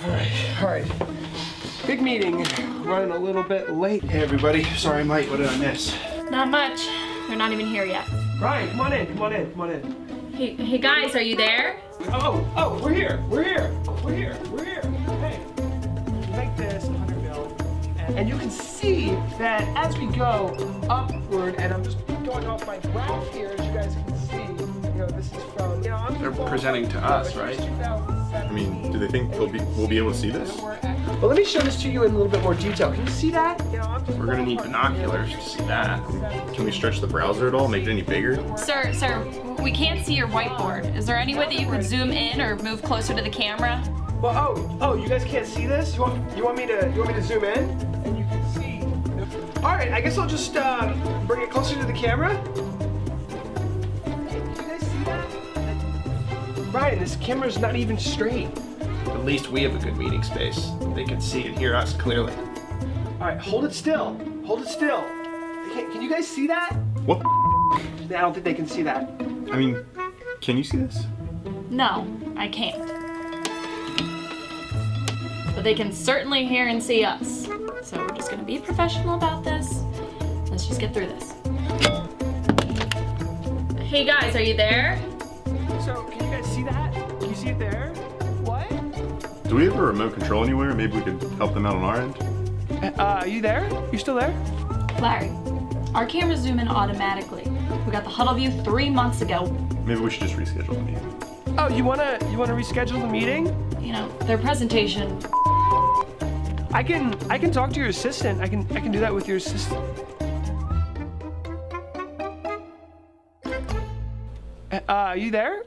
All right. Big meeting. Running a little bit late. Hey, everybody. Sorry, Mike. What did I miss? Not much. They're not even here yet. Brian, come on in. Come on in. Come on in. Hey guys, are you there? Oh, we're here. We're here. We're here. We're here. Hey, like this, 100 mil, and you can see that as we go upward, and I'm just going off my graph here, as you guys can see. You know, this is from. They're presenting to us, right? I mean, do they think we'll be able to see this? Well, let me show this to you in a little bit more detail. Can you see that? We're gonna need binoculars to see that. Can we stretch the browser at all? Make it any bigger? Sir, we can't see your whiteboard. Is there any way that you could zoom in or move closer to the camera? Well, oh, you guys can't see this? You want me to zoom in? And you can see. All right, I guess I'll just bring it closer to the camera. Can you guys see that? Ryan, this camera's not even straight. At least we have a good meeting space. They can see and hear us clearly. All right, hold it still. Hold it still. Can you guys see that? What? I don't think they can see that. I mean, can you see this? No, I can't. But they can certainly hear and see us. So we're just gonna be professional about this. Let's just get through this. Hey guys, are you there? So, can you guys see that? Can you see it there? What? Do we have a remote control anywhere? Maybe we could help them out on our end? Are you there? You still there? Larry, our cameras zoom in automatically. We got the Huddle view 3 months ago. Maybe we should just reschedule the meeting. Oh, you wanna reschedule the meeting? You know, their presentation. I can talk to your assistant. I can do that with your assistant. Are you there?